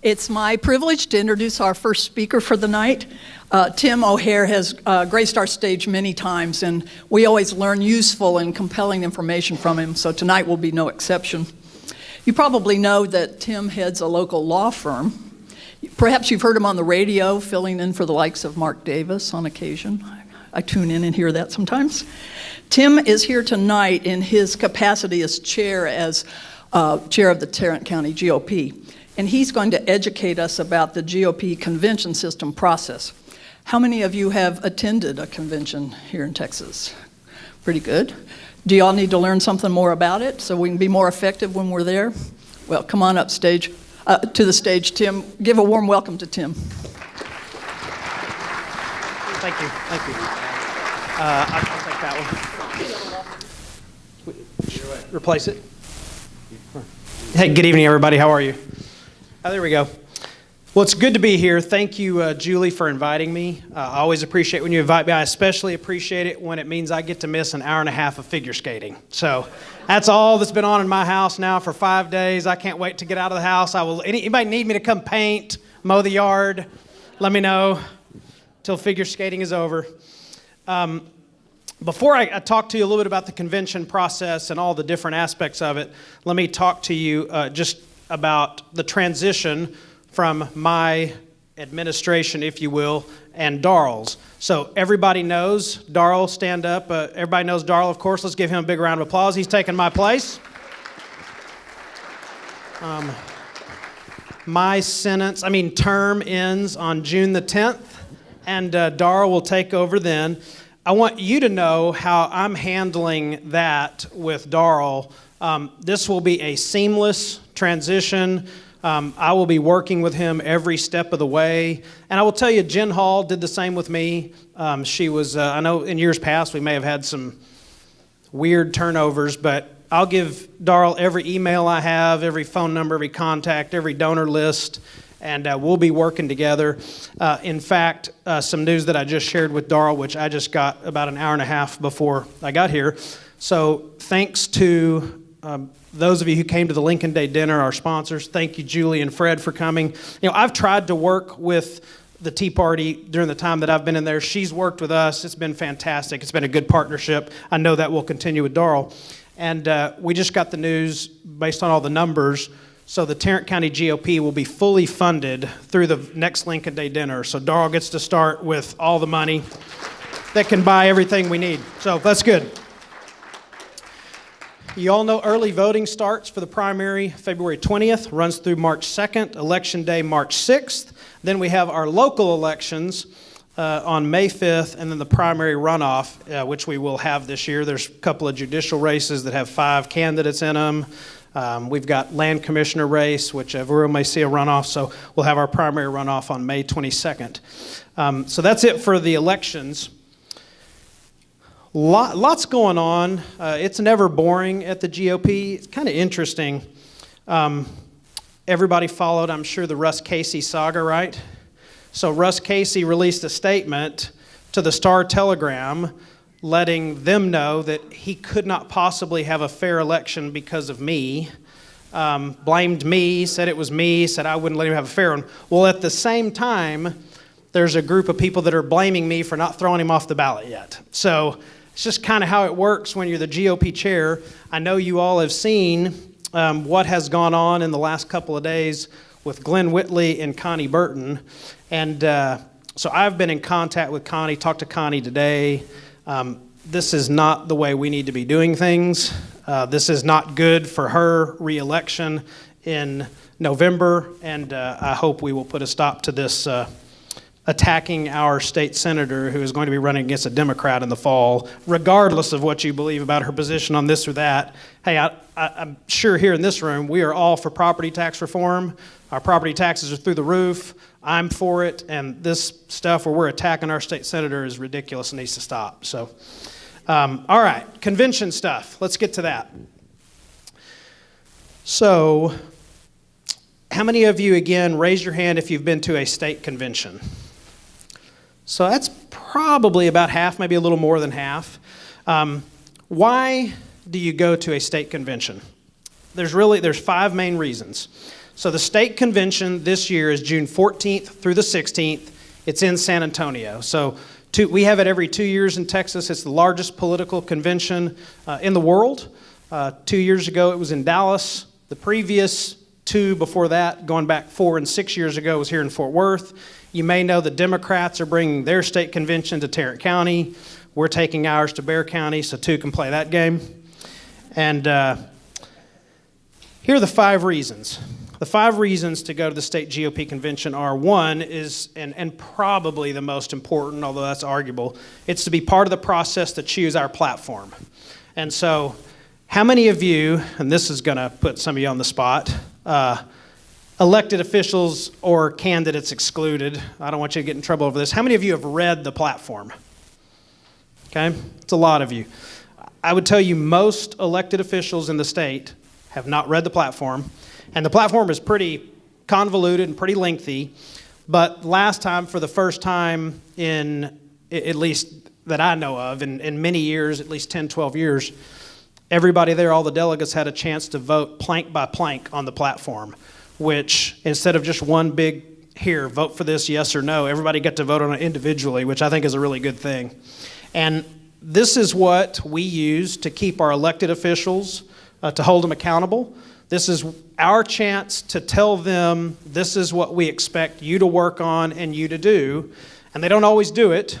It's my privilege to introduce our first speaker for the night. Tim O'Hare has graced our stage many times, and we always learn useful and compelling information from him, so tonight will be no exception. You probably know that Tim heads a local law firm. Perhaps you've heard him on the radio, filling in for the likes of Mark Davis on occasion. I tune in and hear that sometimes. Tim is here tonight in his capacity as chair of the Tarrant County GOP. And he's going to educate us about the GOP convention system process. How many of you have attended a convention here in Texas? Pretty good. Do y'all need to learn something more about it so we can be more effective when we're there? Well, come on up to the stage, Tim. Give a warm welcome to Tim. Thank you. I'll take that one. Replace it. Hey, good evening, everybody. How are you? Oh, there we go. Well, it's good to be here. Thank you, Julie, for inviting me. I always appreciate when you invite me. I especially appreciate it when it means I get to miss an hour and a half of figure skating. So that's all that's been on in my house now for 5 days. I can't wait to get out of the house. Anybody need me to come paint, mow the yard? Let me know till figure skating is over. Before I talk to you a little bit about the convention process and all the different aspects of it, let me talk to you just about the transition from my administration, if you will, and Darrell's. So everybody knows Darrell, stand up. Everybody knows Darrell, of course. Let's give him a big round of applause. He's taken my place. My term ends on June the 10th, and Darrell will take over then. I want you to know how I'm handling that with Darrell. This will be a seamless transition. I will be working with him every step of the way. And I will tell you, Jen Hall did the same with me. She was, I know in years past we may have had some weird turnovers, but I'll give Darrell every email I have, every phone number, every contact, every donor list, and we'll be working together. In fact, some news that I just shared with Darrell, which I just got about an hour and a half before I got here. So thanks to those of you who came to the Lincoln Day dinner, our sponsors. Thank you, Julie and Fred, for coming. I've tried to work with the Tea Party during the time that I've been in there. She's worked with us. It's been fantastic. It's been a good partnership. I know that will continue with Darrell. And we just got the news based on all the numbers. So the Tarrant County GOP will be fully funded through the next Lincoln Day dinner. So Darrell gets to start with all the money that can buy everything we need. So that's good. You all know early voting starts for the primary February 20th, runs through March 2nd, Election Day March 6th. Then we have our local elections on May 5th, and then the primary runoff, which we will have this year. There's a couple of judicial races that have 5 candidates in them. We've got land commissioner race, which everyone may see a runoff, so we'll have our primary runoff on May 22nd. So that's it for the elections. Lots going on. It's never boring at the GOP. It's kind of interesting. Everybody followed, I'm sure, the Russ Casey saga, right? So Russ Casey released a statement to the Star-Telegram letting them know that he could not possibly have a fair election because of me. Blamed me, said it was me, said I wouldn't let him have a fair one. Well, at the same time, there's a group of people that are blaming me for not throwing him off the ballot yet. So it's just kind of how it works when you're the GOP chair. I know you all have seen what has gone on in the last couple of days with Glenn Whitley and Connie Burton. And so I've been in contact with Connie, talked to Connie today. This is not the way we need to be doing things. This is not good for her re-election in November, and I hope we will put a stop to this attacking our state senator who is going to be running against a Democrat in the fall, regardless of what you believe about her position on this or that. Hey, I'm sure here in this room, we are all for property tax reform. Our property taxes are through the roof. I'm for it, and this stuff where we're attacking our state senator is ridiculous and needs to stop. So, all right, convention stuff. Let's get to that. So, how many of you, again, raise your hand if you've been to a state convention? So that's probably about half, maybe a little more than half. Why do you go to a state convention? There's 5 main reasons. So the state convention this year is June 14th through the 16th. It's in San Antonio. So we have it every 2 years in Texas. It's the largest political convention in the world. 2 years ago, it was in Dallas. The previous 2 before that, going back 4 and 6 years ago, was here in Fort Worth. You may know the Democrats are bringing their state convention to Tarrant County. We're taking ours to Bexar County, so 2 can play that game. And here are the 5 reasons. The 5 reasons to go to the state GOP convention are: 1 is, and probably the most important, although that's arguable, it's to be part of the process to choose our platform. And so, how many of you, and this is going to put some of you on the spot, elected officials or candidates excluded, I don't want you to get in trouble over this, how many of you have read the platform? Okay, it's a lot of you. I would tell you most elected officials in the state have not read the platform. And the platform is pretty convoluted and pretty lengthy, but last time, for the first time in, at least that I know of, in many years, at least 10, 12 years, everybody there, all the delegates, had a chance to vote plank by plank on the platform, which instead of just one big, here, vote for this, yes or no, everybody got to vote on it individually, which I think is a really good thing. And this is what we use to keep our elected officials, to hold them accountable. This is our chance to tell them this is what we expect you to work on and you to do. And they don't always do it,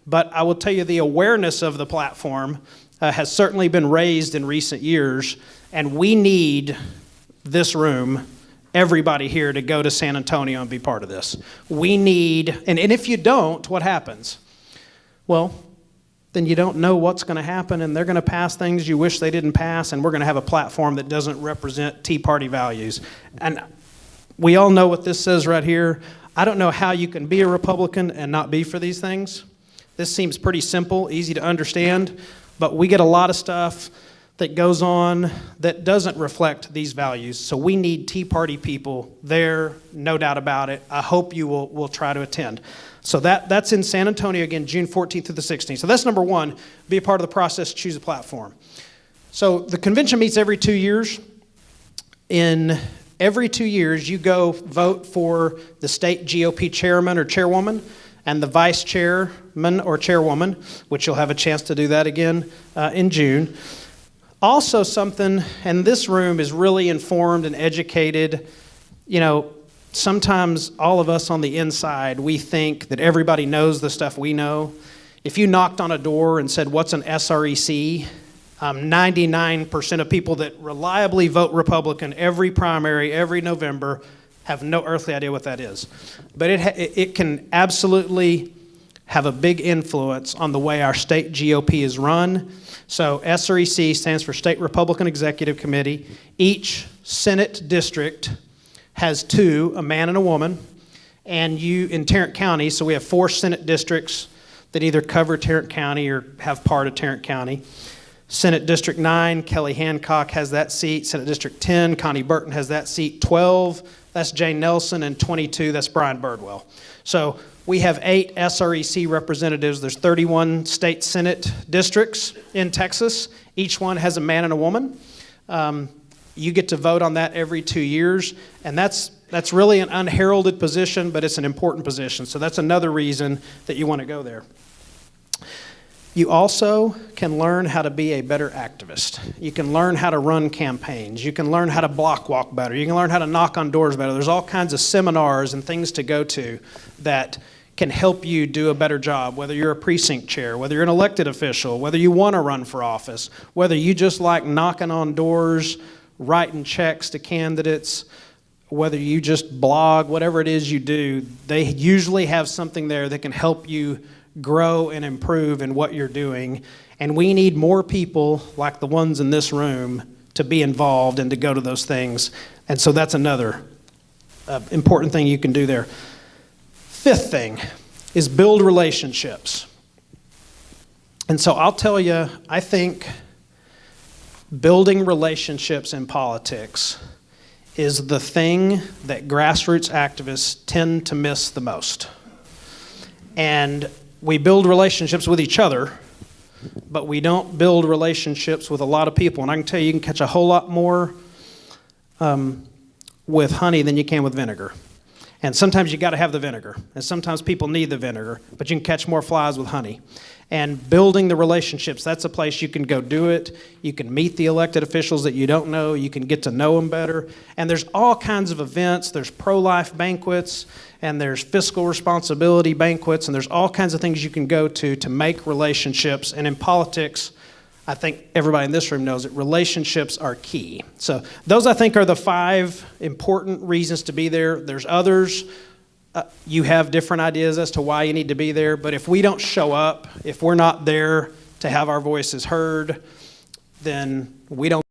but I will tell you the awareness of the platform has certainly been raised in recent years, and we need this room, everybody here, to go to San Antonio and be part of this. We need, and if you don't, what happens? Well, then you don't know what's going to happen, and they're going to pass things you wish they didn't pass, and we're going to have a platform that doesn't represent Tea Party values. And we all know what this says right here. I don't know how you can be a Republican and not be for these things. This seems pretty simple, easy to understand, but we get a lot of stuff that goes on that doesn't reflect these values. So we need Tea Party people there, no doubt about it. I hope you will try to attend. So that's in San Antonio, again, June 14th through the 16th. So that's number 1, be a part of the process, choose a platform. So the convention meets every 2 years. In every 2 years, you go vote for the state GOP chairman or chairwoman and the vice chairman or chairwoman, which you'll have a chance to do that again in June. Also something, and this room is really informed and educated, you know, sometimes all of us on the inside, we think that everybody knows the stuff we know. If you knocked on a door and said, what's an SREC? 99% of people that reliably vote Republican every primary, every November, have no earthly idea what that is. But it can absolutely have a big influence on the way our state GOP is run. So SREC stands for State Republican Executive Committee. Each Senate district has 2, a man and a woman, and you in Tarrant County, so we have 4 Senate districts that either cover Tarrant County or have part of Tarrant County. Senate District 9, Kelly Hancock has that seat. Senate District 10, Connie Burton has that seat. 12, that's Jane Nelson, and 22, that's Brian Birdwell. So we have 8 SREC representatives. There's 31 state Senate districts in Texas. Each one has a man and a woman. You get to vote on that every 2 years, and that's really an unheralded position, but it's an important position. So that's another reason that you want to go there. You also can learn how to be a better activist. You can learn how to run campaigns. You can learn how to block walk better. You can learn how to knock on doors better. There's all kinds of seminars and things to go to that can help you do a better job, whether you're a precinct chair, whether you're an elected official, whether you want to run for office, whether you just like knocking on doors, writing checks to candidates, whether you just blog, whatever it is you do, they usually have something there that can help you grow and improve in what you're doing. And we need more people like the ones in this room to be involved and to go to those things. And so that's another important thing you can do there. 5th thing is build relationships. And so I'll tell you, I think building relationships in politics is the thing that grassroots activists tend to miss the most. And we build relationships with each other, but we don't build relationships with a lot of people. And I can tell you, you can catch a whole lot more with honey than you can with vinegar. And sometimes you got to have the vinegar, and sometimes people need the vinegar, but you can catch more flies with honey. And building the relationships, that's a place you can go do it. You can meet the elected officials that you don't know. You can get to know them better. And there's all kinds of events. There's pro-life banquets, and there's fiscal responsibility banquets, and there's all kinds of things you can go to make relationships. And in politics, I think everybody in this room knows that relationships are key. So those, I think, are the 5 important reasons to be there. There's others. You have different ideas as to why you need to be there. But if we don't show up, if we're not there to have our voices heard, then we don't